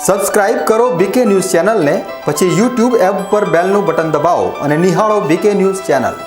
Subscribe કરો બીકે news ચેનલને, પછી YouTube એપ પર બેલનું બટન દબાવો અને નિહાળો બીકે ન્યૂઝ ચેનલ।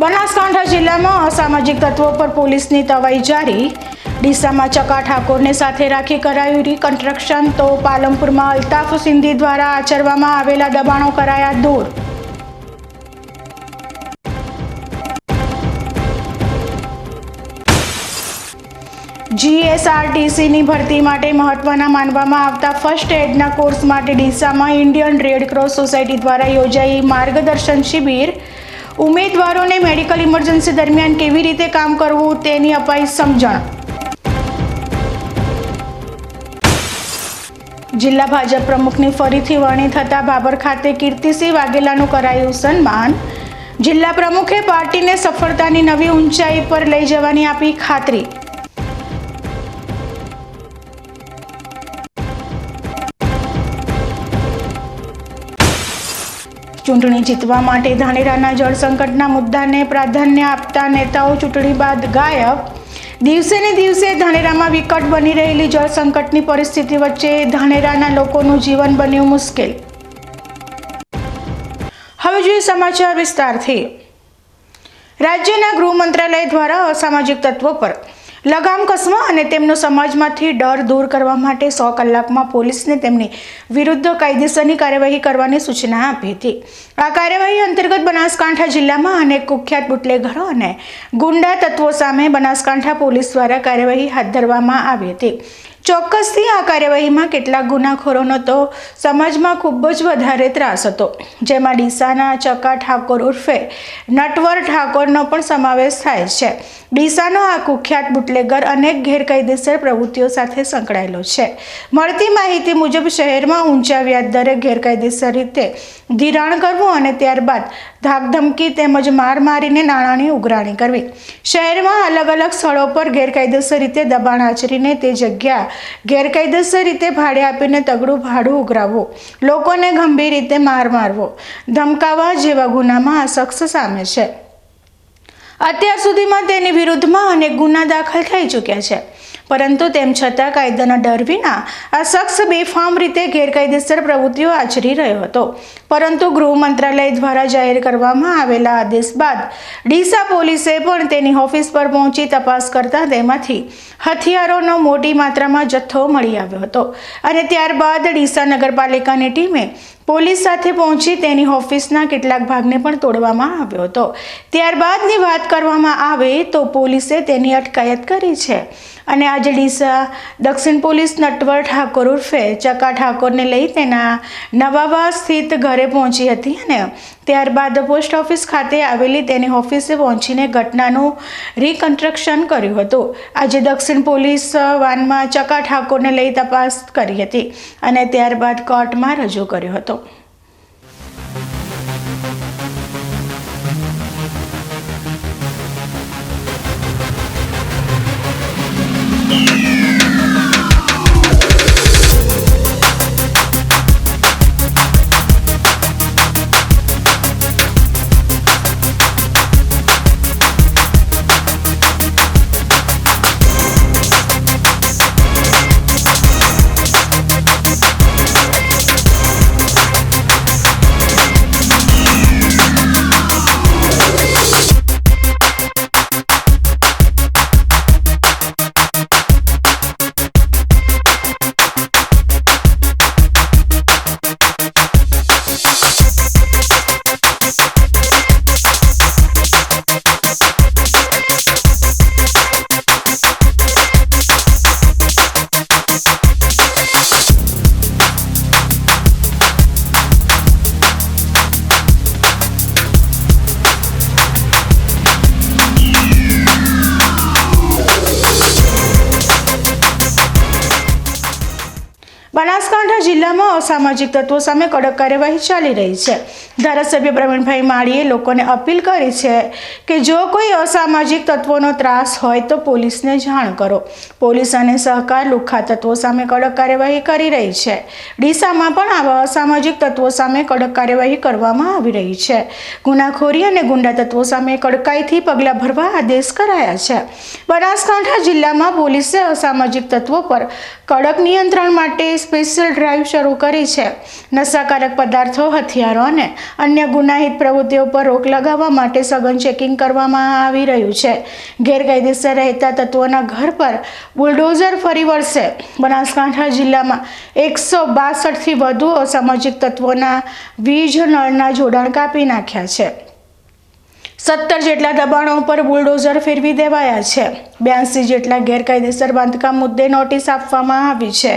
બનાસકાંઠા જિલ્લામાં અસામાજિક તત્વો પર પોલીસની તવાઈ જારી। ડીસામાં ચકા ઠાકોરને સાથે રાખી કરાયું રિકન્સ્ટ્રક્શન, તો પાલનપુરમાં અલ્તાફ સિંધી દ્વારા આચરવામાં આવેલા દબાણો કરાયા દૂર। જીએસઆરટીસીની ભરતી માટે મહત્વના માનવામાં આવતા ફર્સ્ટ એડના કોર્સ માટે ડીસામાં ઇન્ડિયન રેડ ક્રોસ સોસાયટી દ્વારા યોજાઈ માર્ગદર્શન શિબિર। ઉમેદવારોને મેડિકલ ઇમરજન્સી દરમિયાન કેવી રીતે કામ કરવું તેની અપાઈ સમજણ। જિલ્લા ભાજપ પ્રમુખની ફરીથી વરણી થતા બાબર ખાતે કીર્તિસિંહ વાઘેલાનું કરાયું સન્માન। જિલ્લા પ્રમુખે પાર્ટીને સફળતાની નવી ઊંચાઈ પર લઈ જવાની આપી ખાતરી। ચૂંટણી જીતવા માટે ધાનેરાના જળ સંકટના મુદ્દાને પ્રાધાન્ય આપતા નેતાઓ ચૂંટણી બાદ ગાયબ। દિવસે ને દિવસે ધાનેરામાં વિકટ બની રહેલી જળ સંકટની પરિસ્થિતિ વચ્ચે ધાનેરાના લોકોનું જીવન બન્યું મુશ્કેલ। હવે જોઈએ સમાચાર વિસ્તારથી। રાજ્યના ગૃહ મંત્રાલય દ્વારા અસામાજિક તત્વો પર લગામ કસવા અને તેમનો સમાજમાંથી ડર દૂર કરવા માટે 100 કલાકમાં પોલીસને તેમની વિરુદ્ધ કાયદેસરની કાર્યવાહી કરવાની સૂચના આપી હતી। આ કાર્યવાહી અંતર્ગત બનાસકાંઠા જિલ્લામાં અનેક કુખ્યાત બુટલેગરો અને ગુંડા તત્વો સામે બનાસકાંઠા પોલીસ દ્વારા કાર્યવાહી હાથ ધરવામાં આવી હતી। ચોક્કસથી આ કાર્યવાહીમાં કેટલાક ગુનાખોરોનો તો સમાજમાં ખૂબ જ વધારે ત્રાસ હતો, જેમાં ડીસાના ચકા ઠાકોર ઉર્ફે નટવર ઠાકોરનો પણ સમાવેશ થાય છે। ડીસાનો આ કુખ્યાત બુટલેગર અનેક ગેરકાયદેસર પ્રવૃત્તિઓ સાથે સંકળાયેલો છે। મળતી માહિતી મુજબ શહેરમાં ઊંચા વ્યાજ દરે ગેરકાયદેસર રીતે ધિરાણ કરવું અને ત્યારબાદ ધાકધમકી તેમજ માર મારીને નાણાંની ઉઘરાણી કરવી। શહેરમાં અલગ અલગ સ્થળો પર ગેરકાયદેસર રીતે દબાણ આચરીને તે જગ્યા ગેરકાયદેસર રીતે ભાડે આપીને તગડું ભાડું ઉઘરાવવું, લોકોને ગંભીર રીતે માર મારવો, ધમકાવવા જેવા ગુનામાં આ શખ્સ સામે છે। અત્યાર સુધીમાં તેની વિરુદ્ધમાં અનેક ગુના દાખલ થઈ ચૂક્યા છે, પરંતુ તેમ છતાં કાયદાના ડર વિના આ શખ્સ બેફામ રીતે ગેરકાયદેસર પ્રવૃત્તિઓ આચરી રહ્યો હતો। પરંતુ ગૃહ મંત્રાલય દ્વારા જાહેર કરવામાં આવેલા આદેશ બાદ ડીસા પોલીસે પણ તેની ઓફિસ પર પહોંચી તપાસ કરતા તેમાંથી હથિયારોનો મોટી માત્રામાં જથ્થો મળી આવ્યો હતો અને ત્યારબાદ ડીસા નગરપાલિકાની ટીમે પોલીસ સાથે પહોંચી તેની ઓફિસના કેટલાક ભાગને પણ તોડવામાં આવ્યો હતો। ત્યારબાદની વાત કરવામાં આવે તો પોલીસે તેની અટકાયત કરી છે અને આજે ડીસા દક્ષિણ પોલીસ નટવર ઠાકોર ઉર્ફે ચકા ઠાકોરને લઈ તેના નવાવા સ્થિત ઘરે પહોંચી હતી અને ત્યારબાદ પોસ્ટ ઓફિસ ખાતે આવેલી તેની ઓફિસે પહોંચીને ઘટનાનું રિકન્સ્ટ્રક્શન કર્યું હતું। આજે દક્ષિણ પોલીસ વાનમાં ચકા ઠાકોરને લઈ તપાસ કરી હતી અને ત્યારબાદ કોર્ટમાં રજૂ કર્યો હતો। બનાસકાંઠા જિલ્લામાં અસામાજિક તત્વો સામે કડક કાર્યવાહી ચાલી રહી છે. ધારાસભ્ય પ્રવીણભાઈ માળીએ લોકોને અપીલ કરી છે કે જો કોઈ અસામાજિક તત્વોનો ત્રાસ હોય તો પોલીસને જાણ કરો. પોલીસ અને સહકાર લુખ્ખા તત્વો સામે કડક કાર્યવાહી કરી રહી છે. ડીસામાં પણ આવા અસામાજિક તત્વો સામે કડક કાર્યવાહી કરવામાં આવી રહી છે. ગુનાખોરી અને ગુંડા તત્વો સામે કડકાઈથી પગલાં ભરવા આદેશ કરાયા છે. બનાસકાંઠા જિલ્લામાં પોલીસે અસામાજિક તત્વો પર કડક નિયંત્રણ માટે સ્પેશિયલ ડ્રાઈવ શરૂ કરી છે. નશાકારક પદાર્થો, હથિયારો અને અન્ય ગુનાહિત પ્રવૃત્તિઓ પર રોક લગાવવા માટે સઘન ચેકિંગ કરવામાં આવી રહ્યું છે. ગેરકાયદેસર રહેતા તત્વોના ઘર પર બુલડોઝર ફરી વળશે. બનાસકાંઠા જિલ્લામાં 162થી વધુ અસામાજિક તત્વોના વીજ નળના જોડાણ કાપી નાખ્યા છે. 17 જેટલા દબાણો પર બુલડોઝર ફેરવી દેવાયા છે. 82 જેટલા ગેરકાયદેસર બાંધકામ મુદ્દે નોટિસ આપવામાં આવી છે.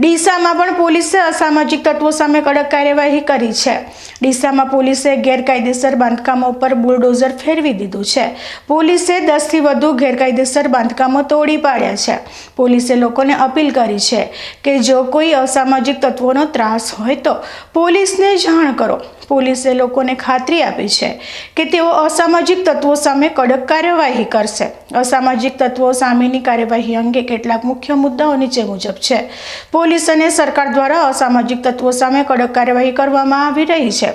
ડીસામાં પણ પોલીસે અસામાજિક તત્વો સામે કડક કાર્યવાહી કરી છે. ડીસામાં પોલીસે ગેરકાયદેસર બાંધકામો પર બુલડોઝર ફેરવી દીધું છે. પોલીસે 10થી વધુ ગેરકાયદેસર બાંધકામો તોડી પાડ્યા છે. પોલીસે લોકોને અપીલ કરી છે કે જો કોઈ અસામાજિક તત્વોનો ત્રાસ હોય તો પોલીસને જાણ કરો. પોલીસે લોકોને ખાતરી આપી છે કે તેઓ અસામાજિક તત્વો સામે કડક કાર્યવાહી કરશે. અસામાજિક તત્વો સામેની કાર્યવાહી અંગે કેટલાક મુખ્ય મુદ્દાઓ નીચે મુજબ છે. પોલીસ અને સરકાર દ્વારા અસામાજિક તત્વો સામે કડક કાર્યવાહી કરવામાં આવી રહી છે.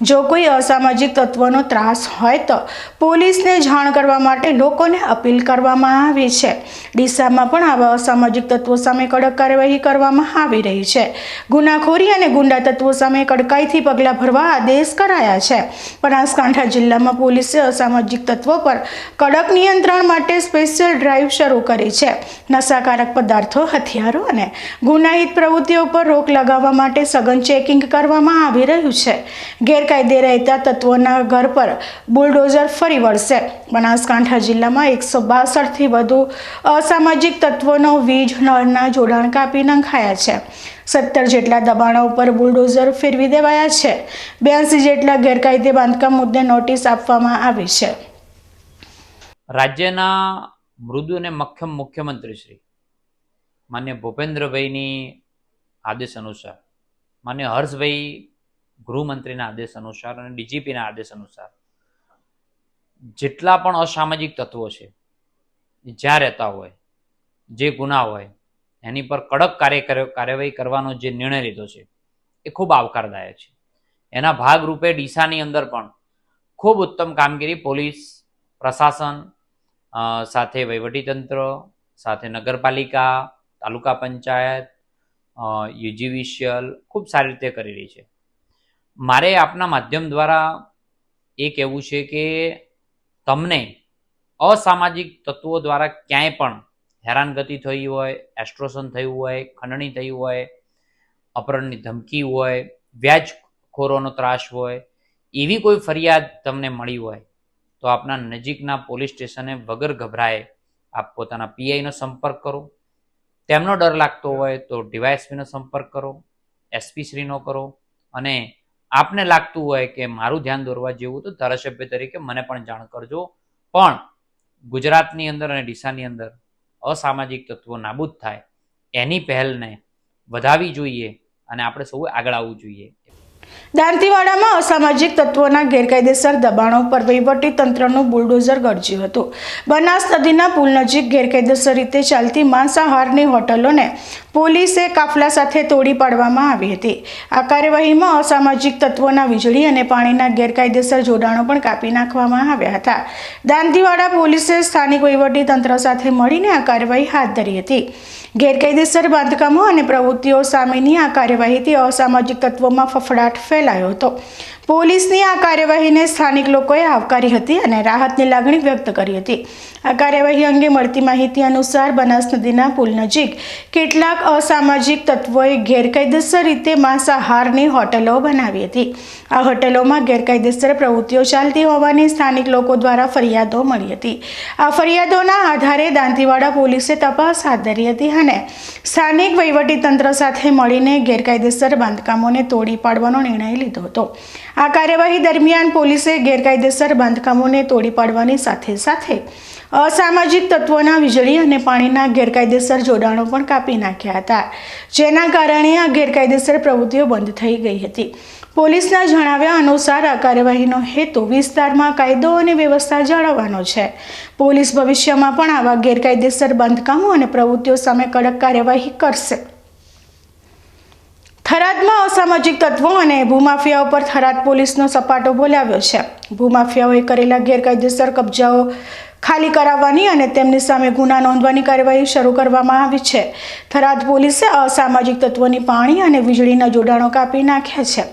જો કોઈ અસામાજિક તત્વોનો ત્રાસ હોય તો પોલીસને જાણ કરવા માટે લોકોને અપીલ કરવામાં આવી છે. ડીસામાં પણ આવા અસામાજિક તત્વો સામે કડક કાર્યવાહી કરવામાં આવી રહી છે. ગુનાખોરી અને ગુંડા તત્વો સામે કડકાઈથી પગલાં ભરવા આદેશ કરાયા છે. બનાસકાંઠા જિલ્લામાં પોલીસે અસામાજિક તત્વો પર કડક નિયંત્રણ માટે સ્પેશિયલ ડ્રાઈવ શરૂ કરી છે. નશાકારક પદાર્થો, હથિયારો અને ગુનાહિત પ્રવૃત્તિઓ પર રોક લગાવવા માટે સઘન ચેકિંગ કરવામાં આવી રહ્યું છે. ગેરકાયદે રહેતા તત્વોના ઘર પર બુલડોઝર ફરી વળશે. બનાસકાંઠા જિલ્લામાં 162થી વધુ અસામાજિક તત્વોનો વીજ નળના જોડાણ કાપી નંખાયા છે. 17 જેટલા દબાણો ઉપર બુલડોઝર ફેરવી દેવાયા છે. 82 જેટલા ગેરકાયદે બાંધકામ મુદ્દે નોટિસ આપવામાં આવી છે. રાજ્યના મૃદુ અને મક્ખમ મુખ્યમંત્રી શ્રી માન્ય ભૂપેન્દ્રભાઈની આદેશ અનુસાર, માન્ય હર્ષભાઈ ગૃહમંત્રીના આદેશ અનુસાર અને ડીજીપીના આદેશ અનુસાર જેટલા પણ અસામાજિક તત્વો છે જ્યાં રહેતા હોય, જે ગુના હોય એની પર કડક કાર્યવાહી કરવાનો જે નિર્ણય લીધો છે એ ખૂબ આવકારદાયક છે. એના ભાગરૂપે ડીસાની અંદર પણ ખૂબ ઉત્તમ કામગીરી પોલીસ પ્રશાસન સાથે વહીવટીતંત્ર સાથે નગરપાલિકા, તાલુકા પંચાયત, યુજીવીસીએલ ખૂબ સારી રીતે કરી રહી છે. મારે આપના માધ્યમ દ્વારા એ કહેવું છે કે તમને અસામાજિક તત્વો દ્વારા ક્યાંય પણ હેરાનગતિ થઈ હોય, એક્સ્ટ્રોશન થયું હોય, ખંડણી થઈ હોય, અપહરણની ધમકી હોય, વ્યાજખોરોનો ત્રાસ હોય, એવી કોઈ ફરિયાદ તમને મળી હોય તો આપના નજીકના પોલીસ સ્ટેશને વગર ગભરાએ આપ પોતાના પીઆઈનો સંપર્ક કરો. તેમનો ડર લાગતો હોય તો ડીવાયએસપીનો સંપર્ક કરો, એસપી શ્રીનો કરો, અને આપને લાગતું હોય કે મારું ધ્યાન દોરવા જેવું તો ધારાસભ્ય તરીકે મને પણ જાણ કરજો. પણ ગુજરાતની અંદર અને ડીસાની અંદર અસામાજિક તત્વો નાબૂદ થાય એની પહેલને વધારવી જોઈએ અને આપણે સૌએ આગળ આવવું જોઈએ. દાંતીવાડામાં અસામાજિક તત્વોના ગેરકાયદેસર દબાણો પર વહીવટી તંત્રનું બુલડોઝર ગરજ્યું હતું. બનાસ નદીના પુલ નજીક ગેરકાયદેસર રીતે ચાલતી માંસાહારની હોટલોને પોલીસે કાફલા સાથે તોડી પાડવામાં આવી હતી. આ કાર્યવાહીમાં અસામાજિક તત્વોના વીજળી અને પાણીના ગેરકાયદેસર જોડાણો પણ કાપી નાખવામાં આવ્યા હતા. દાંતીવાડા પોલીસે સ્થાનિક વહીવટી તંત્ર સાથે મળીને આ કાર્યવાહી હાથ ધરી હતી. ગેરકાયદેસર બાંધકામો અને પ્રવૃત્તિઓ સામેની આ કાર્યવાહીથી અસામાજિક તત્વોમાં ફફડાટ ફેલાયો હતો. પોલીસની આ કાર્યવાહીને સ્થાનિક લોકોએ આવકારી હતી અને રાહતની લાગણી વ્યક્ત કરી હતી. આ કાર્યવાહી અંગે મળતી માહિતી અનુસાર બનાસ નદીના પુલ નજીક કેટલાક અસામાજિક તત્વોએ ગેરકાયદેસર રીતે માંસાહારની હોટલો બનાવી હતી. આ હોટલોમાં ગેરકાયદેસર પ્રવૃત્તિઓ ચાલતી હોવાની સ્થાનિક લોકો દ્વારા ફરિયાદો મળી હતી. આ ફરિયાદોના આધારે દાંતીવાડા પોલીસે તપાસ હાથ ધરી હતી અને સ્થાનિક વહીવટીતંત્ર સાથે મળીને ગેરકાયદેસર બાંધકામોને તોડી પાડવાનો નિર્ણય લીધો હતો. આ કાર્યવાહી દરમિયાન પોલીસે ગેરકાયદેસર બાંધકામોને તોડી પાડવાની સાથે સાથે અસામાજિક તત્વોના વીજળી અને પાણીના ગેરકાયદેસર જોડાણો પણ કાપી નાખ્યા હતા, જેના કારણે આ ગેરકાયદેસર પ્રવૃત્તિઓ બંધ થઈ ગઈ હતી. પોલીસના જણાવ્યા અનુસાર આ કાર્યવાહીનો હેતુ વિસ્તારમાં કાયદો અને વ્યવસ્થા જાળવવાનો છે. પોલીસ ભવિષ્યમાં પણ આવા ગેરકાયદેસર બાંધકામો અને પ્રવૃત્તિઓ સામે કડક કાર્યવાહી કરશે. થરાદમાં અસામાજિક તત્વો અને ભૂમાફિયાઓ પર થરાદ પોલીસનો સપાટો બોલાવ્યો છે. ભૂમાફિયાઓએ કરેલા ગેરકાયદેસર કબજાઓ ખાલી કરાવવાની અને તેમની સામે ગુના નોંધવાની કાર્યવાહી શરૂ કરવામાં આવી છે. થરાદ પોલીસે અસામાજિક તત્વોની પાણી અને વીજળીના જોડાણો કાપી નાખ્યા છે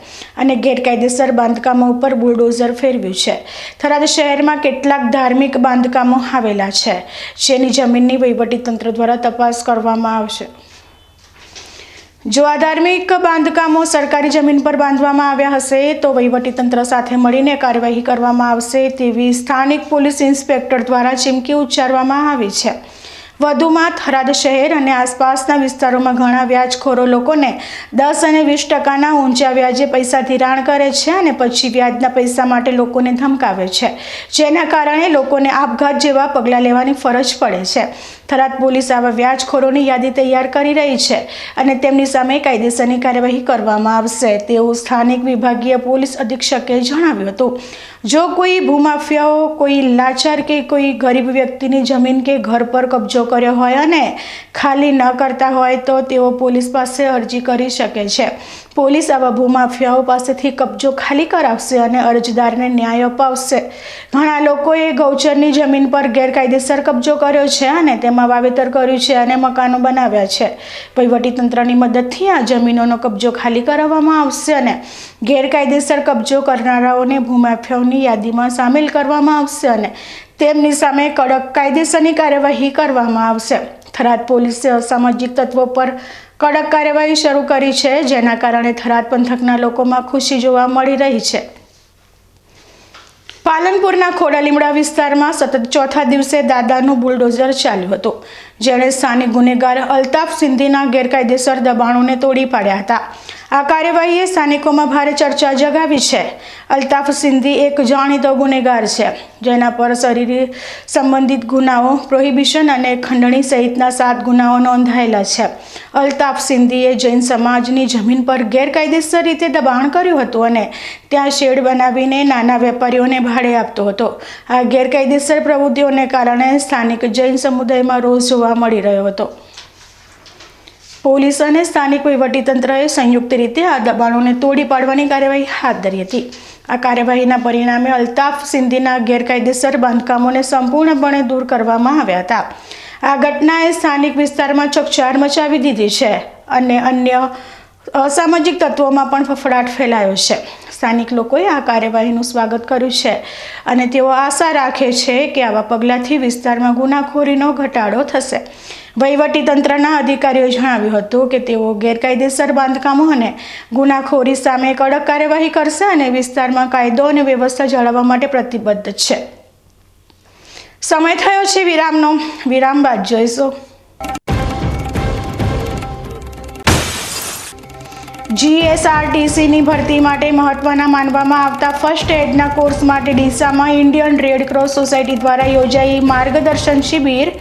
અને ગેરકાયદેસર બાંધકામો ઉપર બુલડોઝર ફેરવ્યું છે. થરાદ શહેરમાં કેટલાક ધાર્મિક બાંધકામો આવેલા છે, જેની જમીનની વહીવટીતંત્ર દ્વારા તપાસ કરવામાં આવશે. જો આ ધાર્મિક બાંધકામો સરકારી જમીન પર બાંધવામાં આવ્યા હશે તો વહીવટીતંત્ર સાથે મળીને કાર્યવાહી કરવામાં આવશે તેવી સ્થાનિક પોલીસ ઇન્સ્પેક્ટર દ્વારા ચીમકી ઉચ્ચારવામાં આવી છે. વધુમાં થરાદ શહેર અને આસપાસના વિસ્તારોમાં ઘણા વ્યાજખોરો લોકોને 10 અને 20% ઊંચા વ્યાજે પૈસા ધિરાણ કરે છે અને પછી વ્યાજના પૈસા માટે લોકોને ધમકાવે છે, જેના કારણે લોકોને આપઘાત જેવા પગલાં લેવાની ફરજ પડે છે. થરાદ પોલીસ આવા વ્યાજખોરોની યાદી તૈયાર કરી રહી છે અને તેમની સામે કાયદેસરની કાર્યવાહી કરવામાં આવશે તેવું સ્થાનિક વિભાગીય પોલીસ અધિક્ષકે જણાવ્યું હતું. જો કોઈ ભૂમાફિયાઓ કોઈ લાચાર કે કોઈ ગરીબ વ્યક્તિની જમીન કે ઘર પર કબજો કર્યો હોય અને ખાલી ન કરતા હોય તો તેઓ પોલીસ પાસે અરજી કરી શકે છે. પોલીસ આવા ભૂમાફિયાઓ પાસેથી કબજો ખાલી કરાવશે અને અરજદારને ન્યાય અપાવશે. ઘણા લોકોએ ગૌચરની જમીન પર ગેરકાયદેસર કબજો કર્યો છે અને તેમાં વાવેતર કર્યું છે અને મકાનો બનાવ્યા છે. વહીવટીતંત્રની મદદથી આ જમીનોનો કબજો ખાલી કરાવવામાં આવશે અને ગેરકાયદેસર કબજો કરનારાઓને ભૂમાફિયાઓની યાદીમાં સામેલ કરવામાં આવશે અને તેમની સામે કડક કાયદેસરની કાર્યવાહી કરવામાં આવશે. થરાદ પોલીસે અસામાજિક તત્વો પર કડક કાર્યવાહી શરૂ કરી છે, જેના કારણે થરાદ પંથકના લોકોમાં ખુશી જોવા મળી રહી છે. પાલનપુરના ખોડાલીમડા વિસ્તારમાં સતત ચોથા દિવસે દાદાનું બુલડોઝર ચાલ્યું હતું, જેણે સ્થાનિક ગુનેગાર અલ્તાફ સિંધીના ગેરકાયદેસર દબાણોને તોડી પાડ્યા હતા. આ કાર્યવાહીએ સ્થાનિકોમાં ભારે ચર્ચા જગાવી છે. અલ્તાફ સિંધી એક જાણીતો ગુનેગાર છે, જેના પર શરીર સંબંધિત ગુનાઓ, પ્રોહિબિશન અને ખંડણી સહિતના 7 ગુનાઓ નોંધાયેલા છે. અલ્તાફ સિંધીએ જૈન સમાજની જમીન પર ગેરકાયદેસર રીતે દબાણ કર્યું હતું અને ત્યાં શેડ બનાવીને નાના વેપારીઓને ભાડે આપતો હતો. આ ગેરકાયદેસર પ્રવૃત્તિઓને કારણે સ્થાનિક જૈન સમુદાયમાં રોષ જોવા મળી રહ્યો હતો. પોલીસ અને સ્થાનિક વહીવટીતંત્રએ સંયુક્ત રીતે આ દબાણોને તોડી પાડવાની કાર્યવાહી હાથ ધરી હતી. આ કાર્યવાહીના પરિણામે અલ્તાફ સિંધીના ગેરકાયદેસર બાંધકામોને સંપૂર્ણપણે દૂર કરવામાં આવ્યા હતા. આ ઘટનાએ સ્થાનિક વિસ્તારમાં ચકચાર મચાવી દીધી છે અને અન્ય અસામાજિક તત્વોમાં પણ ફફડાટ ફેલાયો છે. સ્થાનિક લોકોએ આ કાર્યવાહીનું સ્વાગત કર્યું છે અને તેઓ આશા રાખે છે કે આવા પગલાંથી વિસ્તારમાં ગુનાખોરીનો ઘટાડો થશે. વહીવટીતંત્રના અધિકારીઓએ જણાવ્યું હતું કે તેઓ ગેરકાયદેસર બાંધકામો અને ગુનાખોરી સામે કડક કાર્યવાહી કરશે અને વિસ્તારમાં કાયદો અને વ્યવસ્થા જાળવવા માટે પ્રતિબદ્ધ છે. સમય થયો છે વિરામનો. વિરામ બાદ જોઈશું. GSRTCની ભરતી માટે મહત્વના માનવામાં આવતા ફર્સ્ટ એડના કોર્સ માટે ડીસામાં ઇન્ડિયન રેડ ક્રોસ સોસાયટી દ્વારા યોજાઈ માર્ગદર્શન શિબિર.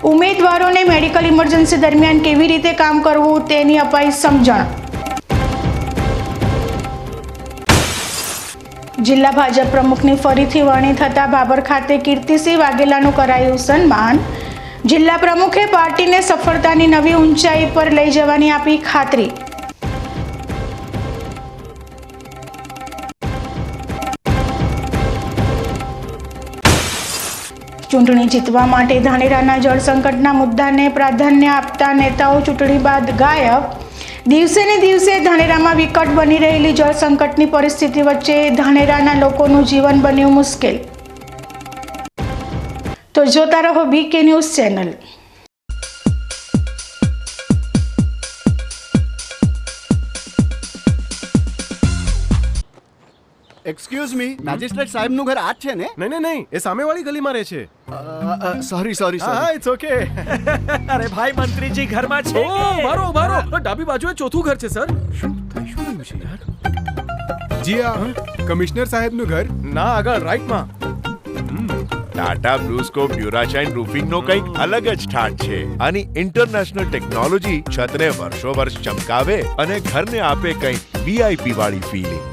ઉમેદવારોને મેડિકલ ઇમરજન્સી દરમિયાન કેવી રીતે કામ કરવું તેની અપાઈ સમજણ. જિલ્લા ભાજપ પ્રમુખની ફરીથી વરણી થતા બાબર ખાતે કીર્તિસિંહ વાઘેલાનું કરાયું સન્માન. જિલ્લા પ્રમુખે પાર્ટીને સફળતાની નવી ઊંચાઈ પર લઈ જવાની આપી ખાતરી. ચૂંટણી જીતવા માટે ધાનેરાના જળ સંકટના મુદ્દાને પ્રાધાન્ય આપતા નેતાઓ ચૂંટણી બાદ ગાયબ. દિવસે ને દિવસે ધાનેરામાં વિકટ બની રહેલી જળ સંકટની પરિસ્થિતિ વચ્ચે ધાનેરાના લોકોનું જીવન બન્યું મુશ્કેલ. તો જોતા રહો BK news channel. Excuse me, magistrate સાહેબનું ઘર આ જ છે ને? નહીં એ સામેવાળી ગલીમાં રહે છે. સોરી હા ઇટ્સ ઓકે. અરે ભાઈ મંત્રીજી ઘરમાં છે ઓ મારો ડાબી બાજુએ ચોથું ઘર છે સર. શું થયું છે યાર? જી હા, કમિશનર સાહેબનું ઘર. ના આગળ રાઈટમાં. ટાટા બ્લુસ્કોપ ડ્યુરાશાઇન રૂફિંગ નો કંઈક અલગ જ ઠાઠ છે. આની ઇન્ટરનેશનલ ટેકનોલોજી છતને વર્ષો વર્ષ ચમકાવે અને ઘરને આપે કંઈક VIP વાળી ફીલિંગ.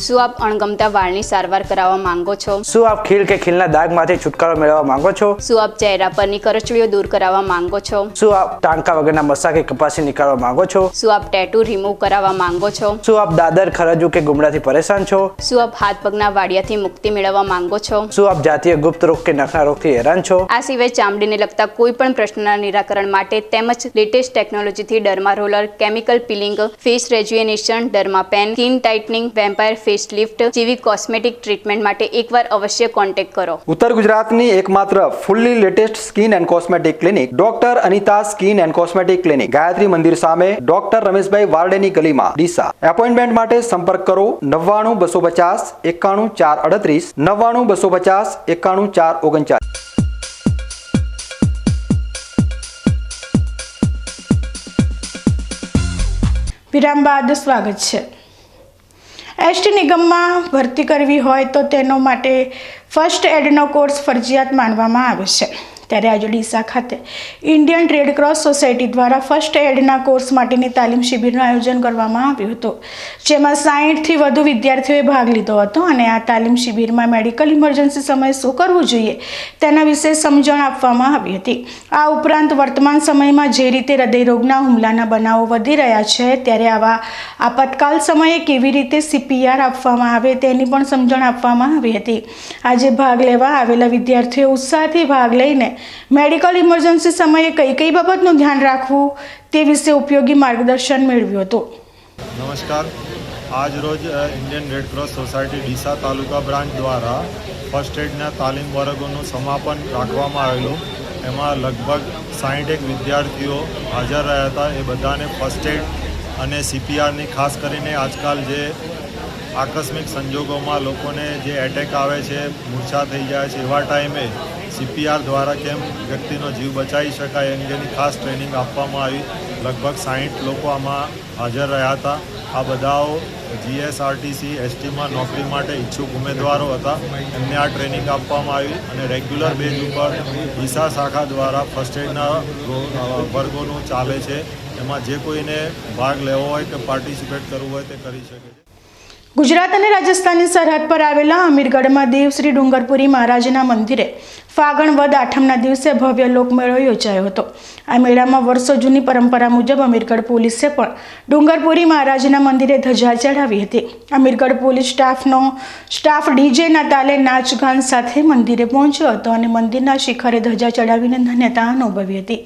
શું આપ અણગમતા વાળની સારવાર કરાવવા માંગો છો? શું આપ ખીલ કે ખીલના દાગમાંથી છુટકારો મેળવવા માંગો છો? શું આપ ચહેરા પરની કરચલીઓ દૂર કરાવવા માંગો છો? શું આપ ટાંકા વગરના મસા કે કપાસી નીકાળવા માંગો છો? શું આપ ટેટુ રિમૂવ કરાવવા માંગો છો? શું આપ દાદર ખરજુ કે ગુમડાથી પરેશાન છો? શું આપ હાથ પગના વાડિયાથી મુક્તિ મેળવવા માંગો છો? શું આપ જાતીય ગુપ્ત રોગ કે નખના રોગથી હેરાન છો? આ સિવાય ચામડીને લગતા કોઈ પણ પ્રશ્નના નિરાકરણ માટે તેમજ લેટેસ્ટ ટેકનોલોજીથી derma roller, chemical peeling, face rejuvenation, derma pen, skin tightening, vampire face lift જેવી કોસ્મેટિક ટ્રીટમેન્ટ માટે એકવાર અવશ્ય કોન્ટેક્ટ કરો. ઉત્તર ગુજરાતની એકમાત્ર fully latest skin and cosmetic clinic doctor Anita skin and cosmetic clinic, Gayatri Mandir સામે, ડોક્ટર રમેશભાઈ વારડેની ગલીમાં, ડીસા. એપોઇન્ટમેન્ટ માટે સંપર્ક કરો 99 250 91 438, 99 250 91 439. વિરામ બાદ સ્વાગત છે. એસટી નિગમમાં ભરતી કરવી હોય તો તેનો માટે ફર્સ્ટ એડનો કોર્સ ફરજિયાત માનવામાં આવે છે. ત્યારે આજે ડીસા ખાતે ઇન્ડિયન રેડ ક્રોસ સોસાયટી દ્વારા ફર્સ્ટ એડના કોર્સ માટેની તાલીમ શિબિરનું આયોજન કરવામાં આવ્યું હતું, જેમાં 60થી વધુ વિદ્યાર્થીઓએ ભાગ લીધો હતો અને આ તાલીમ શિબિરમાં મેડિકલ ઇમરજન્સી સમયે શું કરવું જોઈએ તેના વિશે સમજણ આપવામાં આવી હતી. આ ઉપરાંત વર્તમાન સમયમાં જે રીતે હૃદયરોગના હુમલાના બનાવો વધી રહ્યા છે, ત્યારે આવા આપતકાલ સમયે કેવી રીતે CPR આપવામાં આવે તેની પણ સમજણ આપવામાં આવી હતી. આજે ભાગ લેવા આવેલા વિદ્યાર્થીઓ ઉત્સાહથી ભાગ લઈને મેડિકલ ઇમરજન્સી સમયે કઈ કઈ બાબતનું ધ્યાન રાખવું તે વિશે ઉપયોગી માર્ગદર્શન મેળવ્યું હતું. નમસ્કાર. આજ રોજ Indian red cross society Deesa taluka branch દ્વારા ફર્સ્ટ એડના તાલીમ વર્ગોનું સમાપન રાખવામાં આવેલું. એમાં લગભગ 61 વિદ્યાર્થીઓ હાજર રહ્યા હતા. એ બધાને ફર્સ્ટ એડ અને CPRની ખાસ કરીને આજકાલ જે આકસ્મિક સંજોગોમાં લોકોને જે એટેક આવે છે, મૂર્છા થઈ જાય છે, એવા ટાઈમે CPR દ્વારા કેમ વ્યક્તિનો જીવ બચાવી શકાય અંગેની ખાસ ટ્રેનિંગ આપવામાં આવી. લગભગ 60 લોકો આમાં હાજર રહ્યા હતા. આ બધાઓ GSRTC STમાં નોકરી માટે ઈચ્છુક ઉમેદવારો હતા. એમને આ ટ્રેનિંગ આપવામાં આવી અને રેગ્યુલર બેઝ ઉપર ડીસા શાખા દ્વારા ફર્સ્ટ એડના વર્ગોનું ચાલે છે. એમાં જે કોઈને ભાગ લેવો હોય કે પાર્ટિસિપેટ કરવું હોય તે કરી શકે છે. ગુજરાત અને રાજસ્થાનની સરહદ પર આવેલા અમીરગઢમાં દેવ શ્રી ડુંગરપુરી મહારાજના મંદિરે ફાગણ વદ આઠમના દિવસે ભવ્ય લોકમેળો યોજાયો હતો. આ મેળામાં વર્ષો જૂની પરંપરા મુજબ અમીરગઢ પોલીસે પણ ડુંગરપુરી મહારાજના મંદિરે ધજા ચડાવી હતી. અમીરગઢ પોલીસ સ્ટાફ ડીજેના તાલે નાચગાન સાથે મંદિરે પહોંચ્યો હતો અને મંદિરના શિખરે ધજા ચડાવીને ધન્યતા અનુભવી હતી.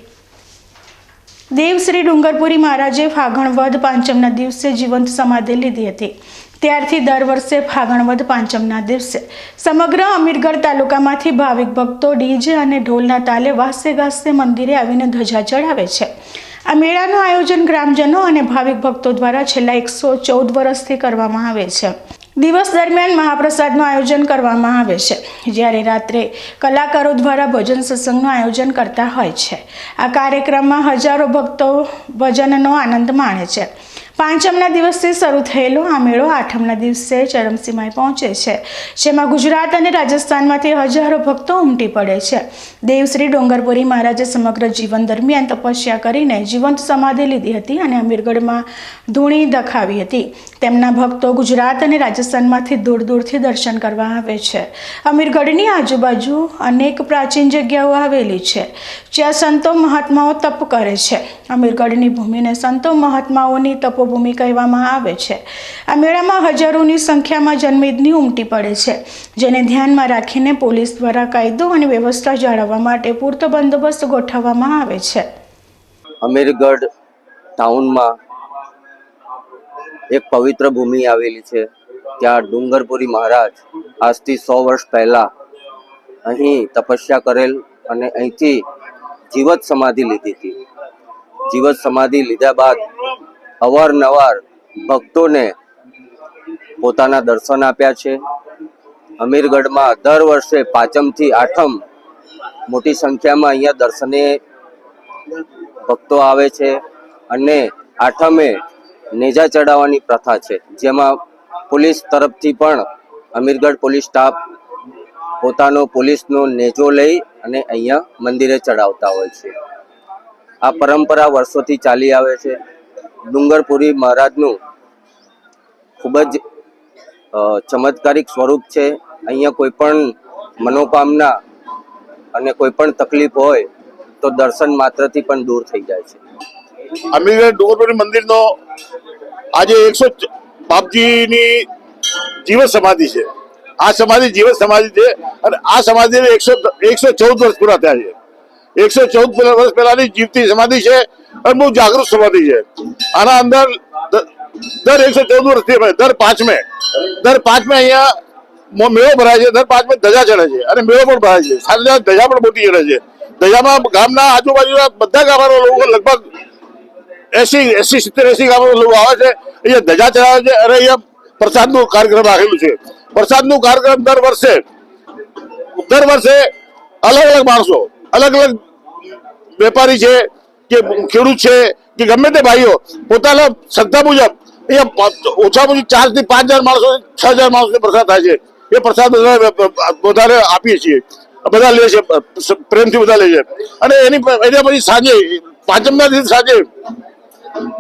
દેવ શ્રી ડુંગરપુરી મહારાજે ફાગણ વદ પાંચમના દિવસે જીવંત સમાધિ લીધી હતી. ત્યારથી દર વર્ષે ફાગણ વદ પાંચમના દિવસે સમગ્ર અમીરગઢ તાલુકામાંથી ભાવિક ભક્તો ડીજે અને ઢોલના તાલે વાસે ગાસે મંદિરે આવીને ધજા ચડાવે છે. આ મેળાનું આયોજન ગ્રામજનો અને ભાવિક ભક્તો દ્વારા છેલ્લા 114 વર્ષથી કરવામાં આવે છે. દિવસ દરમિયાન મહાપ્રસાદનું આયોજન કરવામાં આવે છે, જ્યારે રાત્રે કલાકારો દ્વારા ભજન સત્સંગનું આયોજન કરતા હોય છે. આ કાર્યક્રમમાં હજારો ભક્તો ભજનનો આનંદ માણે છે. પાંચમના દિવસથી શરૂ થયેલો આ મેળો આઠમના દિવસે ચરમસીમાએ પહોંચે છે, જેમાં ગુજરાત અને રાજસ્થાનમાંથી હજારો ભક્તો ઉમટી પડે છે. દેવ શ્રી ડુંગરપુરી મહારાજે સમગ્ર જીવન દરમિયાન તપસ્યા કરીને જીવંત સમાધિ લીધી હતી અને અમીરગઢમાં ધૂણી દખાવી હતી. તેમના ભક્તો ગુજરાત અને રાજસ્થાનમાંથી દૂર દૂરથી દર્શન કરવા આવે છે. અમીરગઢની આજુબાજુ અનેક પ્રાચીન જગ્યાઓ આવેલી છે, જ્યાં સંતો મહાત્માઓ તપ કરે છે. અમીરગઢની ભૂમિને સંતો મહાત્માઓની તપોભૂમિ કહેવામાં આવે છે. આ મેળામાં હજારોની સંખ્યામાં જનમેદની ઉમટી પડે છે, જેને ધ્યાનમાં રાખીને પોલીસ દ્વારા કાયદો અને વ્યવસ્થા જાળવવા માટે પૂરતો બંદોબસ્ત ગોઠવવામાં આવે છે. અમીરગઢ ટાઉનમાં એક પવિત્ર ભૂમિ આવેલી છે. ત્યાં ડુંગરપુરી મહારાજ આજથી 100 વર્ષ પહેલા અહીં તપસ્યા કરેલ અને અહીંથી જીવત સમાધિ લીધી હતી. જીવત સમાધિ લીધા બાદ અવારનવાર ભક્તોને પોતાના દર્શન આપ્યા છે અમીરગઢમાં દર વર્ષે પાંચમથી આઠમ મોટી સંખ્યામાં અહીંયા દર્શને ભક્તો આવે છે અને આઠમે નેજા ચડાવવાની પ્રથા છે, જેમાં પોલીસ તરફથી પણ અમીરગઢ પોલીસ સ્ટાફ પોતાનો પોલીસનો નેજો લઈ અને અહીંયા મંદિરે ચડાવતા હોય છે. આ પરંપરા વર્ષોથી ચાલી આવે છે. ડુંગરપુરી મહારાજનું ખૂબ જ ચમત્કારિક સ્વરૂપ છે. અહીંયા કોઈ પણ મનોકામના અને કોઈ પણ તકલીફ હોય તો દર્શન માત્રથી પણ દૂર થઈ જાય છે. અમીરગઢ ડુંગરપુરી મંદિરનો આજે 100 બાપજીની જીવન સમાધિ છે. આ સમાધિ જીવન સમાધિ છે અને આ સમાધિને 114 વર્ષ પૂરા થયા છે. 114 વર્ષ પહેલાની જીવતી સમાધિ છે અને બહુ જાગૃત સમાધિ છે. આના અંદર દર 114 વર્ષથી દર પાંચમે અહીંયા મેળો ભરાય છે. દર પાંચમે ધજા ચડે છે અને મેળો પણ ભરાય છે. સાથે સાથે ધજા પણ મોટી ચડે છે. ધજામાં ગામના આજુબાજુના બધા ગામના લોકો લગભગ 80 ગામના લોકો આવે છે. અહીંયા ધજા ચડાવે છે અને અહીંયા પ્રસાદનું કાર્યક્રમ રાખેલું છે. પ્રસાદનું કાર્યક્રમ દર વર્ષે અલગ અલગ માણસો, અલગ અલગ વેપારી છે કે ખેડૂત છે કે ગમે તે ભાઈઓ પોતાના શ્રદ્ધા મુજબ અહીંયા ઓછામાં ઓછી 4 થી 5,000 માણસો 6,000 માણસો પ્રસાદ થાય છે. એ પ્રસાદ બધાને આપીએ છીએ. બધા લે છે, પ્રેમથી બધા લે છે. અને એના પછી સાંજે પાંચમના દિવસ સાંજે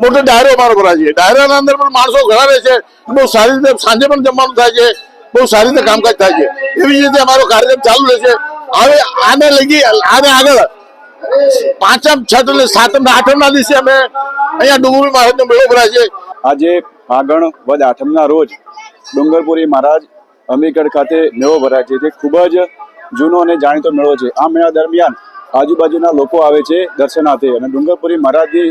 મોટો ડાયરો અમારો ભરાય છે. ડાયરાના અંદર પણ માણસો ઘણા રહે છે. બહુ સારી રીતે સાંજે પણ જમવાનું થાય છે. બહુ સારી રીતે કામકાજ થાય છે. એવી રીતે અમારો કાર્યક્રમ ચાલુ રહેશે. હવે આને આગળ પાંચમ, છઠ, સાતમ, આઠમના દિવસે અમે અહીંયા ડુંગરપુરી મહારાજનો મેળો ભરાય છે. આજે ફાગણ વદ આઠમના રોજ ડુંગરપુરી મહારાજ અમીરગઢ ખાતે મેળો ભરાય છે. તે ખૂબ જ જૂનો અને જાણીતો મેળો છે. આ મેળા દરમિયાન આજુબાજુના લોકો આવે છે દર્શનાર્થે અને ડુંગરપુરી મહારાજની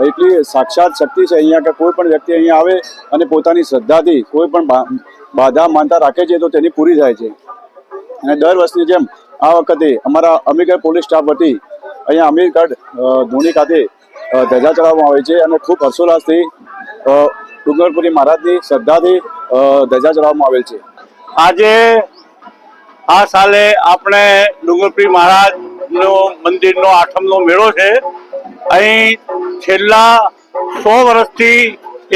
એટલી સાક્ષાત શક્તિ છે અહીંયા કે કોઈ પણ વ્યક્તિ અહીંયા આવે અને પોતાની શ્રદ્ધાથી કોઈ પણ બાધા માનતા રાખે છે તો તેની પૂરી થાય છે. અને દર વર્ષની જેમ આ વખતે અમારા અમીરગઢ પોલીસ સ્ટાફ વતી અહીંયા અમીરગઢ ધોની ખાતે ધજા ચડાવવામાં આવે છે અને ખૂબ હર્ષોલ્લાસથી ડુંગરપુરી મહારાજની શ્રદ્ધાથી ધજા ચડાવવામાં આવેલ છે. આજે આ સાલે આપણે ડુંગરપુરી મહારાજનો મંદિરનો આઠમનો મેળો છે. અહીં છેલ્લા 100 વર્ષથી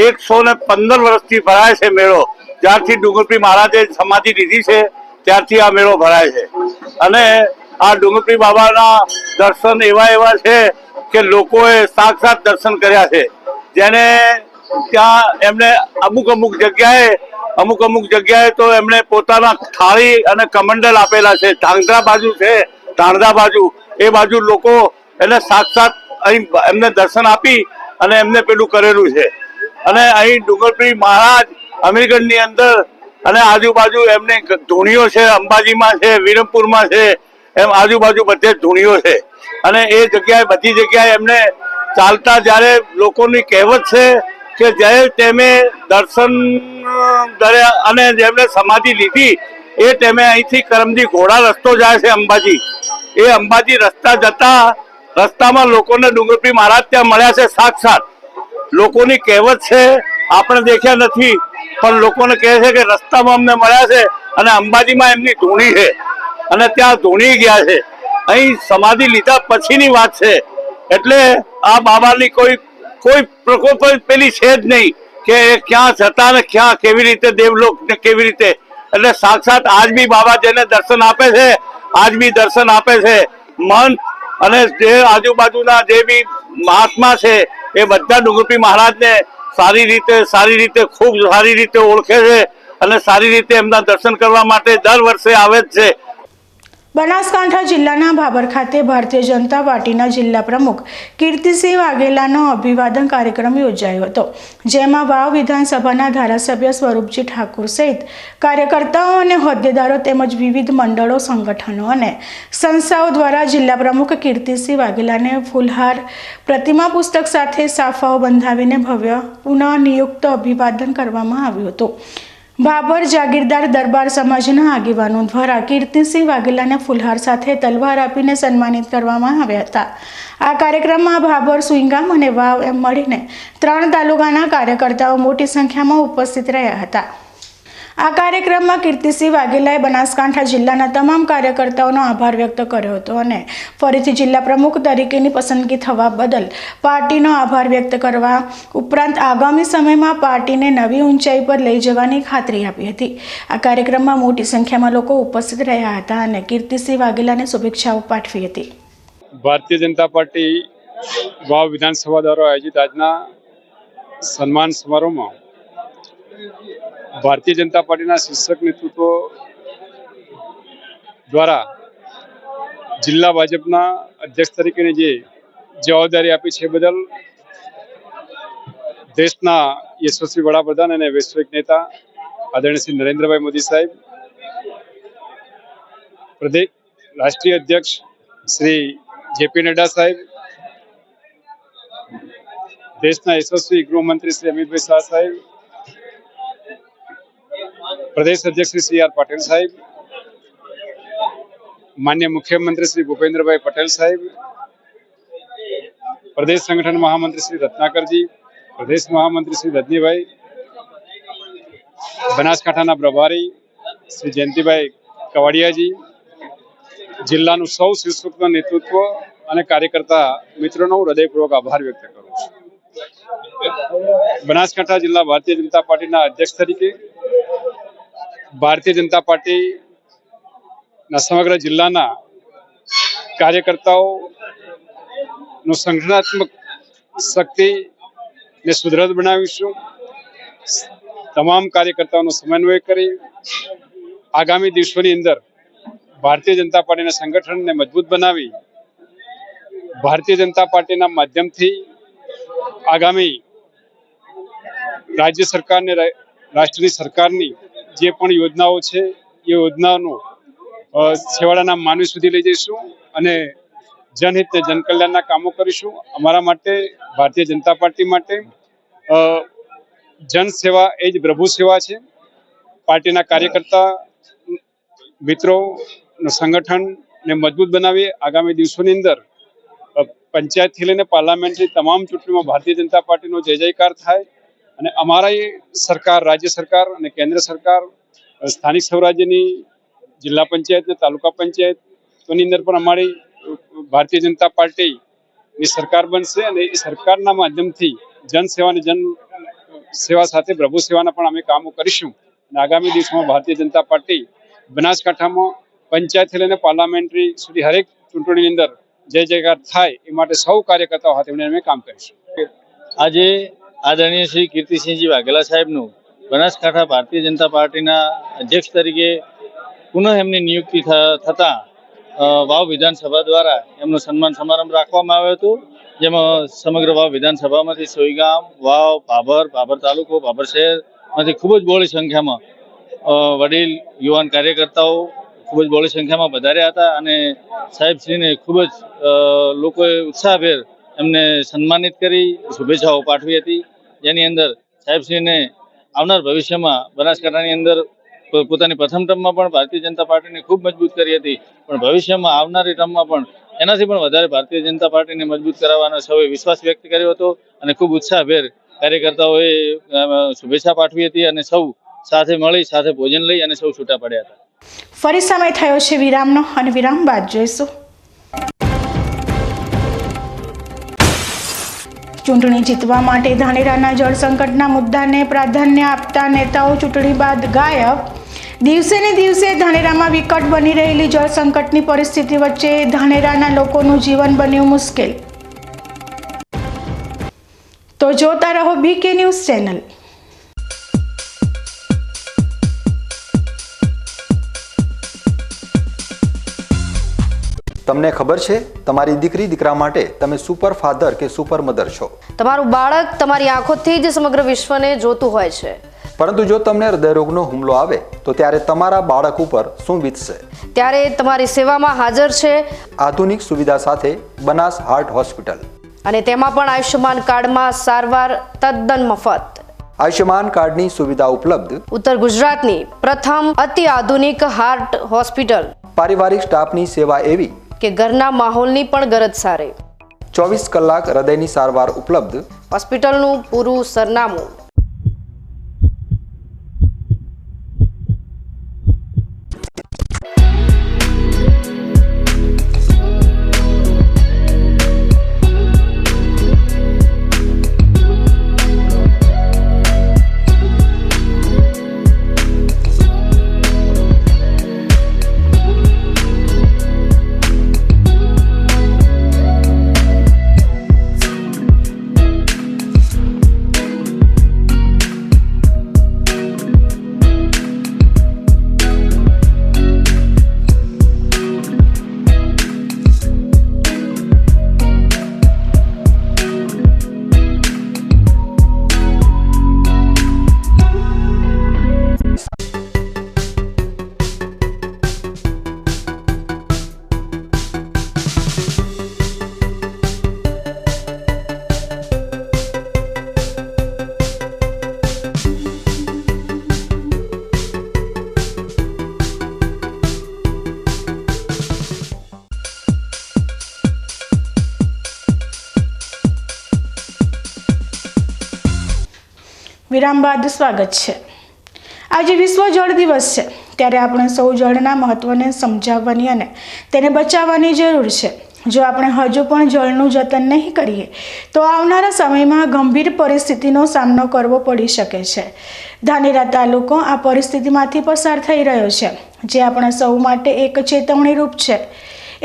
115 વર્ષથી ભરાય છે મેળો. જ્યારથી ડુંગરપુરી મહારાજે સમાધિ લીધી છે ત્યારથી આ મેળો ભરાય છે. અને આ ડુંગરપુરી બાબાના દર્શન એવા છે કે લોકોએ સાક્ષાત દર્શન કર્યા છે. જેને ત્યાં એમને અમુક જગ્યાએ તો એમણે પોતાના થાળી અને કમંડલ આપેલા છે. ધાંગધ્રા બાજુ છે, ધાણધા બાજુ, એ બાજુ લોકો એને સાક્ષાત અહીં એમને દર્શન આપી અને એમને પેલું કરેલું છે. અને અહીં ડુંગરપુરી મહારાજ અમીરગઢની અંદર અને આજુબાજુ એમને ધૂણીઓ છે, અંબાજીમાં છે, વિરમપુરમાં છે, એમ આજુબાજુ બધે ધૂણીઓ છે. અને એ બધી જગ્યાએ એમને ચાલતા જ્યારે લોકોની કહેવત છે કે જ્યારે તેમે દર્શન કર્યા અને જેમણે સમાધિ લીધી એ તેમે અહીંથી કરમદી ઘોડા રસ્તો જાય છે અંબાજી. એ અંબાજી રસ્તામાં લોકોને ડુંગરપુરી મહારાજ ત્યાં મળ્યા છે સાક્ષાત. લોકોની કહેવત છે, આપણે દેખ્યા નથી પણ લોકોને કહે છે કે રસ્તામાં અમને મળ્યા છે અને અંબાજીમાં એમની ધૂણી છે અને ત્યાં ધૂણી ગયા છે. અહીં સમાધિ લીધા પછીની વાત છે. એટલે આ બાબાની કોઈ પ્રકોપ પેલી છે જ નહીં કે ક્યાં જતા ને ક્યાં કેવી રીતે દેવલોક ને કેવી રીતે. એટલે સાક્ષાત આજ બી બાબા જેને દર્શન આપે છે મન અને જે આજુબાજુના જે બી મહાત્મા છે એ બધા ડુંગરપુરી મહારાજને સારી રીતે ખૂબ સારી રીતે ઓળખે છે અને સારી રીતે એમના દર્શન કરવા માટે દર વર્ષે આવે જ છે. બનાસકાંઠા જિલ્લાના ભાભર ખાતે ભારતીય જનતા પાર્ટીના જિલ્લા પ્રમુખ કીર્તિસિંહ વાઘેલાનો અભિવાદન કાર્યક્રમ યોજાયો હતો. જેમાં વાવ વિધાનસભાના ધારાસભ્ય સ્વરૂપજી ઠાકુર સહિત કાર્યકર્તાઓ અને હોદ્દેદારો તેમજ વિવિધ મંડળો, સંગઠનો અને સંસ્થાઓ દ્વારા જિલ્લા પ્રમુખ કીર્તિસિંહ વાઘેલાને ફૂલહાર, પ્રતિમા પુસ્તક સાથે સાફાઓ બંધાવીને ભવ્ય પુનઃનિયુક્ત અભિવાદન કરવામાં આવ્યું હતું. ભાભર જાગીરદાર દરબાર સમાજના આગેવાનો દ્વારા કીર્તિસિંહ વાઘેલાને ફૂલહાર સાથે તલવાર આપીને સન્માનિત કરવામાં આવ્યા હતા. આ કાર્યક્રમમાં ભાભર, સુઈગામ અને વાવ એમ મળીને 3 તાલુકાના કાર્યકર્તાઓ મોટી સંખ્યામાં ઉપસ્થિત રહ્યા હતા. આ કાર્યક્રમમાં કીર્તિસિંહ વાઘેલાએ બનાસકાંઠા જિલ્લાના તમામ કાર્યકર્તાઓનો આભાર વ્યક્ત કર્યો હતો અને ફરીથી જિલ્લા પ્રમુખ તરીકેની પસંદગી થવા બદલ પાર્ટીનો આભાર વ્યક્ત કરવા ઉપરાંત આગામી સમયમાં પાર્ટીને નવી ઊંચાઈ પર લઈ જવાની ખાતરી આપી હતી. આ કાર્યક્રમમાં મોટી સંખ્યામાં લોકો ઉપસ્થિત રહ્યા હતા અને કીર્તિસિંહ વાઘેલાને શુભેચ્છાઓ પાઠવી હતી. ભારતીય જનતા પાર્ટી વાવ વિધાનસભા દ્વારા આયોજિત આજના સન્માન સમારોહમાં ભારતીય જનતા પાર્ટીના શીર્ષક નેતૃત્વ દ્વારા જિલ્લા ભાજપના અધ્યક્ષ તરીકેની જે જવાબદારી આપી છે બદલ દેશના યશસ્વી વડાપ્રધાન અને વૈશ્વિક નેતા આદરણીય શ્રી નરેન્દ્રભાઈ મોદી સાહેબ, પ્રદેશ રાષ્ટ્રીય અધ્યક્ષ શ્રી જેપી નડ્ડા સાહેબ, દેશના યશસ્વી ગૃહમંત્રી શ્રી અમિતભાઈ શાહ સાહેબ, પ્રદેશ અધ્યક્ષ શ્રી સી આર પાટીલ સાહેબ, માન્ય મુખ્યમંત્રી શ્રી ભૂપેન્દ્રભાઈ પટેલ સાહેબ, પ્રદેશ સંગઠન મહામંત્રી શ્રી રત્નાકરજી, પ્રદેશ મહામંત્રી શ્રી રજનીભાઈ, બનાસકાંઠાના પ્રભારી શ્રી જયંતિભાઈ કવાડિયાજી, જિલ્લાનું સૌ શીર્ષકનું નેતૃત્વ અને કાર્યકર્તા મિત્રોનો હું હૃદયપૂર્વક આભાર વ્યક્ત કરું છું. બનાસકાંઠા જિલ્લા ભારતીય જનતા પાર્ટીના અધ્યક્ષ તરીકે ભારતીય જનતા પાર્ટીના સમગ્ર જિલ્લાના કાર્યકર્તાઓનું સંગઠનાત્મક શક્તિને સુદૃઢ બનાવીશું. તમામ કાર્યકર્તાઓનો સમન્વય કરી આગામી દિવસોની અંદર ભારતીય જનતા પાર્ટીના સંગઠનને મજબૂત બનાવી ભારતીય જનતા પાર્ટીના માધ્યમથી આગામી રાજ્ય સરકારને રાષ્ટ્રની સરકારની જે પણ યોજનાઓ છે એ યોજનાઓનું છેવાડાના માનવી સુધી લઈ જઈશું અને જનહિત ને જનકલ્યાણના કામો કરીશું. અમારા માટે ભારતીય જનતા પાર્ટી માટે જન સેવા એ જ પ્રભુ સેવા છે. પાર્ટીના કાર્યકર્તા મિત્રો સંગઠનને મજબૂત બનાવી આગામી દિવસોની અંદર પંચાયતથી લઈને પાર્લામેન્ટની તમામ ચૂંટણીમાં ભારતીય જનતા પાર્ટીનો જય જયકાર થાય અને અમારા સરકાર, રાજ્ય સરકાર અને કેન્દ્ર સરકાર સ્થાનિક સ્વરાજ્યની જિલ્લા પંચાયત અને તાલુકા પંચાયતોની અંદર પણ અમારી ભારતીય જનતા પાર્ટીની સરકાર બનશે અને એ સરકારના માધ્યમથી જન સેવા અને જન સેવા સાથે પ્રભુ સેવાના પણ અમે કામો કરીશું અને આગામી દિવસોમાં ભારતીય જનતા પાર્ટી બનાસકાંઠામાં પંચાયતથી લઈને પાર્લામેન્ટરી સુધી હરેક ચૂંટણીની અંદર જય જયકાર થાય એ માટે સૌ કાર્યકર્તાઓ સાથે અમે કામ કરીશું. આજે આદરણીય શ્રી કીર્તિસિંહજી વાઘેલા સાહેબનું બનાસકાંઠા ભારતીય જનતા પાર્ટીના અધ્યક્ષ તરીકે પુનઃ એમની નિયુક્તિ થતાં વાવ વિધાનસભા દ્વારા એમનો સન્માન સમારંભ રાખવામાં આવ્યો હતો, જેમાં સમગ્ર વાવ વિધાનસભામાંથી સોઈગામ, વાવ, ભાભર તાલુકો, ભાભર શહેરમાંથી ખૂબ જ બહોળી સંખ્યામાં વડીલ યુવાન કાર્યકર્તાઓ ખૂબ જ બહોળી સંખ્યામાં વધાર્યા હતા અને સાહેબશ્રીને ખૂબ જ લોકોએ ઉત્સાહભેર એમને સન્માનિત કરી શુભેચ્છાઓ પાઠવી હતી, જેની અંદર સાહેબશ્રીને આવનાર ભવિષ્યમાં બનાસકાંઠાની અંદર પોતાની પ્રથમ ટર્મમાં પણ ભારતીય જનતા પાર્ટીને ખૂબ મજબૂત કરી હતી, પણ ભવિષ્યમાં આવનારી ટર્મમાં પણ એનાથી પણ વધારે ભારતીય જનતા પાર્ટીને મજબૂત કરાવવાનો સૌએ વિશ્વાસ વ્યક્ત કર્યો હતો અને ખૂબ ઉત્સાહભેર કાર્યકર્તાઓએ શુભેચ્છા પાઠવી હતી અને સૌ સાથે મળી સાથે ભોજન લઈ અને સૌ છૂટા પડ્યા હતા. ફરી સમય થયો છે વિરામનો અને વિરામ બાદ જોઈશું. ચૂંટણી જીતવા માટે ધાનેરાના જળ સંકટના મુદ્દાને પ્રાધાન્ય આપતા નેતાઓ ચૂંટણી બાદ ગાયબ. દિવસે ને દિવસે ધાનેરામાં વિકટ બની રહેલી જળ સંકટની પરિસ્થિતિ વચ્ચે ધાનેરાના લોકોનું જીવન બન્યું મુશ્કેલ. તો જોતા રહો બીકે ન્યૂઝ ચેનલ. તમને ખબર છે તમારી દીકરી દીકરા માટે તમે સુપર ફાધર કે સુપર મધર છો. તમારું બાળક તમારી આંખોથી જ સમગ્ર વિશ્વને જોતું હોય છે, પરંતુ જો તમને હૃદયરોગનો હુમલો આવે તો ત્યારે તમારા બાળક ઉપર શું વીતશે? ત્યારે તમારી સેવામાં હાજર છે આધુનિક સુવિધા સાથે બનાસ હાર્ટ હોસ્પિટલ, અને તેમાં પણ આયુષ્યમાન કાર્ડમાં સારવાર તદ્દન મફત. આયુષ્યમાન કાર્ડની સુવિધા ઉપલબ્ધ ઉત્તર ગુજરાતની પ્રથમ અતિ આધુનિક હાર્ટ હોસ્પિટલ. પારિવારિક સ્ટાફની સેવા એવી કે ઘરના માહોલની પણ ગરજ સારે. 24 કલાક હૃદયની સારવાર ઉપલબ્ધ. હોસ્પિટલનું પૂરું સરનામું વિરામ બાદ સ્વાગત છે. આજે વિશ્વ જળ દિવસ છે, ત્યારે આપણે સૌ જળના મહત્વને સમજાવવાની અને તેને બચાવવાની જરૂર છે. જો આપણે હજુ પણ જળનું જતન નહીં કરીએ તો આવનારા સમયમાં ગંભીર પરિસ્થિતિનો સામનો કરવો પડી શકે છે. ધાનેરા તાલુકો આ પરિસ્થિતિમાંથી પસાર થઈ રહ્યો છે, જે આપણા સૌ માટે એક ચેતવણી રૂપ છે.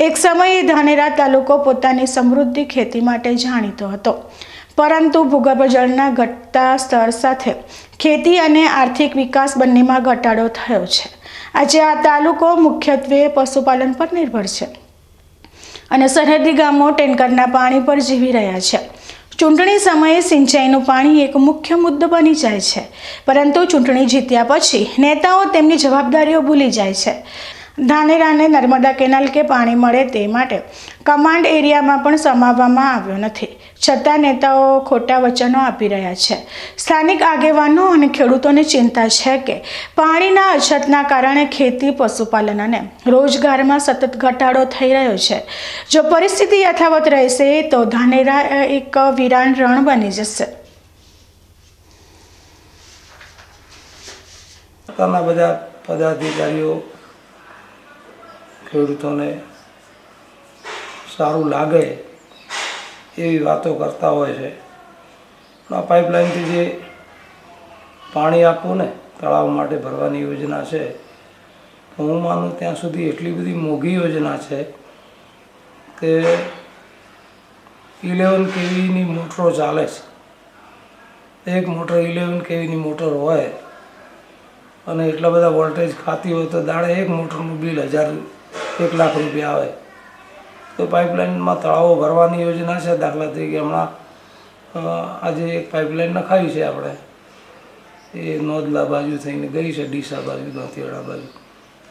એક સમયે ધાનેરા તાલુકો પોતાની સમૃદ્ધિ ખેતી માટે જાણીતો હતો, પરંતુ ભૂગર્ભ જળના ઘટતા સ્તર સાથે ખેતી અને આર્થિક વિકાસ બંનેમાં ઘટાડો થયો છે. આજે આ તાલુકો મુખ્યત્વે પશુપાલન પર નિર્ભર છે અને સરહદી ગામો ટેન્કરના પાણી પર જીવી રહ્યા છે. ચૂંટણી સમયે સિંચાઈનું પાણી એક મુખ્ય મુદ્દો બની જાય છે, પરંતુ ચૂંટણી જીત્યા પછી નેતાઓ તેમની જવાબદારીઓ ભૂલી જાય છે. ધાનેરાને નર્મદા કેનાલ કે પાણી મળે તે માટે કમાન્ડ એરિયામાં પણ સમાવવામાં આવ્યો નથી, છતાં નેતાઓ ખોટા વચનો આપી રહ્યા છે. સ્થાનિક આગેવાનો અને ખેડૂતોને ચિંતા છે કે પાણીના અછતના કારણે ખેતી, પશુપાલન અને રોજગારમાં સતત ઘટાડો થઈ રહ્યો છે. જો પરિસ્થિતિ યથાવત રહેશે તો ધાનેરા એક વિરાન રણ બની જશે. બધા પદાધિકારીઓ ખેડૂતોને સારું લાગે એવી વાતો કરતા હોય છે, પણ આ પાઇપલાઇનથી જે પાણી આપવું ને તળાવ માટે ભરવાની યોજના છે, હું માનું ત્યાં સુધી એટલી બધી મોંઘી યોજના છે કે 11 kVની મોટરો ચાલે છે. એક મોટર 11 kVની મોટર હોય અને એટલા બધા વોલ્ટેજ ખાતી હોય તો દાડે એક મોટરનું બિલ 1 લાખ રૂપિયા આવે. તો પાઇપલાઇનમાં તળાવો ભરવાની યોજના છે. દાખલા તરીકે હમણાં આજે એક પાઇપલાઇન નખાવી છે આપણે, એ નોંધલા બાજુ થઈને ગઈ છે, ડીસા બાજુ, દાંતીવાડા બાજુ.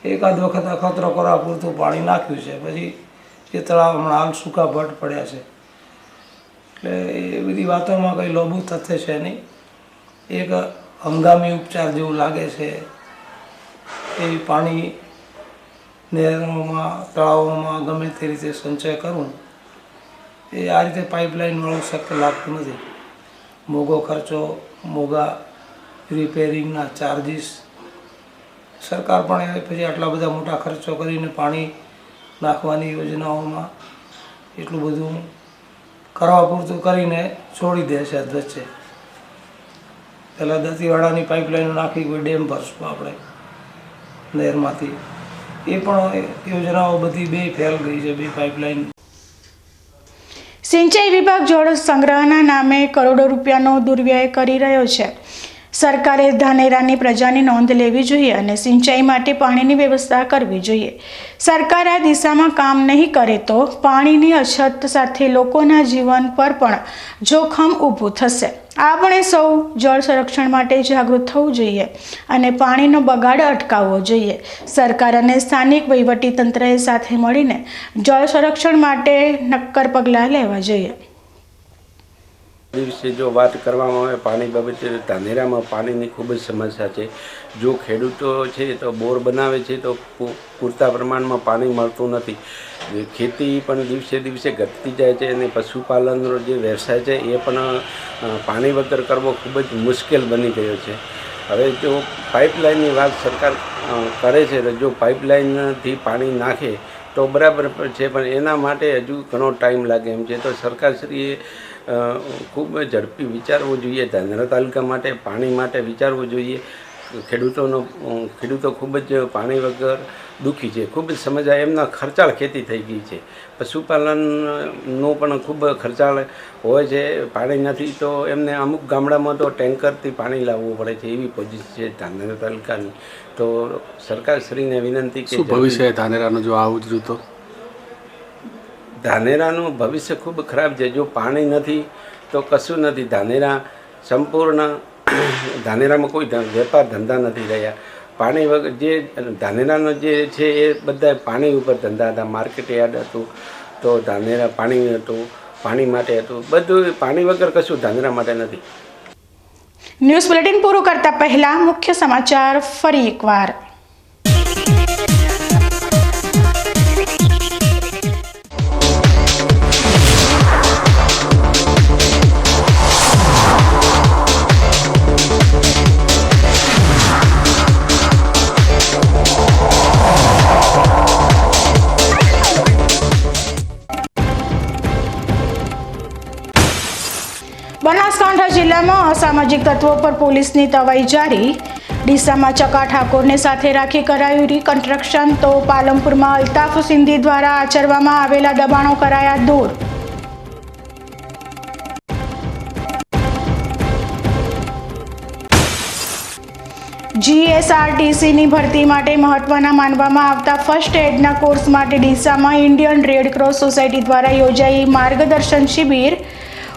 એકાદ વખત અખતરો કરવા પૂરતું પાણી નાખ્યું છે, પછી એ તળાવ હમણાં હાલ સૂકા ભટ પડ્યા છે. એટલે એ બધી વાતોમાં કંઈ લોભું તથ્ય છે નહીં. એક હંગામી ઉપચાર જેવું લાગે છે. એ પાણી નહેરોમાં, તળાવોમાં ગમે તે રીતે સંચય કરવું, એ આ રીતે પાઇપલાઇનવાળું શક્ય લાગતું નથી. મોંઘો ખર્ચો, મોંઘા રિપેરિંગના ચાર્જીસ, સરકાર પણ પછી આટલા બધા મોટા ખર્ચો કરીને પાણી નાખવાની યોજનાઓમાં એટલું બધું કરવા પૂરતું કરીને છોડી દે છે વચ્ચે. પહેલાં દાંતીવાડાની પાઇપલાઇન નાખી કોઈ ડેમ ભરશું આપણે નહેરમાંથી, એ પણ યોજનાઓ બધી બે ફેલ ગઈ છે, બે પાઇપલાઇન. સિંચાઈ વિભાગ જળ સંગ્રહના નામે કરોડો રૂપિયાનો દુર્વ્યય કરી રહ્યો છે. સરકારે ધાનેરાની પ્રજાની નોંધ લેવી જોઈએ અને સિંચાઈ માટે પાણીની વ્યવસ્થા કરવી જોઈએ. સરકાર આ દિશામાં કામ નહીં કરે તો પાણીની અછત સાથે લોકોના જીવન પર પણ જોખમ ઊભું થશે. આપણે સૌ જળ સંરક્ષણ માટે જાગૃત થવું જોઈએ અને પાણીનો બગાડ અટકાવવો જોઈએ. સરકાર અને સ્થાનિક વહીવટીતંત્રએ સાથે મળીને જળ સંરક્ષણ માટે નક્કર પગલાં લેવા જોઈએ. દિવસે જો વાત કરવામાં આવે પાણી બાબતે, ધાનેરામાં પાણીની ખૂબ જ સમસ્યા છે. જો ખેડૂતો છે તો બોર બનાવે છે તો પૂરતા પ્રમાણમાં પાણી મળતું નથી. ખેતી પણ દિવસે દિવસે ઘટતી જાય છે અને પશુપાલનનો જે વ્યવસાય છે એ પણ પાણી વગર કરવો ખૂબ જ મુશ્કેલ બની ગયો છે. હવે જો પાઇપલાઇનની વાત સરકાર કરે છે તો જો પાઇપલાઇનથી પાણી નાખે તો બરાબર છે, પણ એના માટે હજુ ઘણો ટાઈમ લાગે એમ છે. તો સરકારશ્રીએ ખૂબ ઝડપી વિચારવું જોઈએ. ધાનેરા તાલુકા માટે પાણી માટે વિચારવું જોઈએ. ખેડૂતો ખૂબ જ પાણી વગર દુઃખી છે, ખૂબ જ સમસ્યા. એમના ખર્ચાળ ખેતી થઈ ગઈ છે. પશુપાલનનો પણ ખૂબ ખર્ચાળ હોય છે. પાણી નથી તો એમને અમુક ગામડામાં તો ટેન્કરથી પાણી લાવવું પડે છે, એવી પોઝિશન છે ધાનેરા તાલુકાની. તો સરકારશ્રીને વિનંતી કે ભવિષ્ય ધાનેરાનું જો આવું જ રહ્યું તો ધાનેરાનું ભવિષ્ય ખૂબ ખરાબ છે. જો પાણી નથી તો કશું નથી. ધાનેરા સંપૂર્ણ, ધાનેરામાં કોઈ વેપાર ધંધા નથી રહ્યા. પાણી વગર જે ધાનેરાનો જે છે એ બધા પાણી ઉપર ધંધા હતા. માર્કેટ યાર્ડ હતું તો ધાનેરા પાણી હતું, પાણી માટે હતું, બધું પાણી વગર કશું ધાનેરા માટે નથી. ન્યૂઝ બુલેટિન પૂરું કરતા પહેલા મુખ્ય સમાચાર ફરી એકવાર. બનાસકાંઠા જિલ્લામાં અસામાજિક તત્વો પર પોલીસની તવાઈ જારી. ડીસામાં ચકા ઠાકોરને સાથે રાખી કરાયું રિકન્સ્ટ્રક્શન, તો પાલનપુરમાં અલ્તાફ સિંધી દ્વારા આચરવામાં આવેલા દબાણો કરાયા દૂર. જીએસઆરટીસીની ભરતી માટે મહત્વના માનવામાં આવતા ફર્સ્ટ એડના કોર્સ માટે ડીસામાં ઇન્ડિયન રેડ ક્રોસ સોસાયટી દ્વારા યોજાઈ માર્ગદર્શન શિબિર.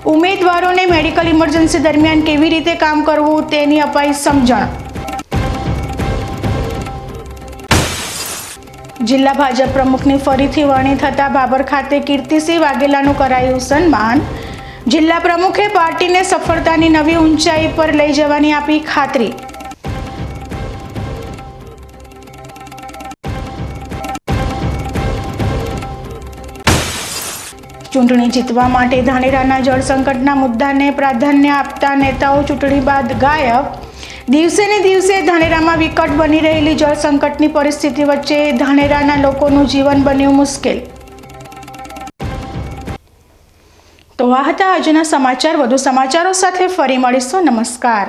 ઉમેદવારોને મેડિકલ ઇમરજન્સી દરમિયાન કેવી રીતે કામ કરવું તેની અપાઈ સમજણ. જિલ્લા ભાજપ પ્રમુખની ફરીથી વરણી થતા બાબર ખાતે કીર્તિસિંહ વાઘેલાનું કરાયું સન્માન. જિલ્લા પ્રમુખે પાર્ટીને સફળતાની નવી ઊંચાઈ પર લઈ જવાની આપી ખાતરી. ચૂંટણી જીતવા માટે ધાનેરાના જળ સંકટના મુદ્દાને પ્રાધાન્ય આપતા નેતાઓ ચૂંટણી બાદ ગાયબ. દિવસે ને દિવસે ધાનેરામાં વિકટ બની રહેલી જળ સંકટની પરિસ્થિતિ વચ્ચે ધાનેરાના લોકોનું જીવન બન્યું મુશ્કેલ. તો આ હતા આજના સમાચાર. વધુ સમાચારો સાથે ફરી મળીશું. નમસ્કાર.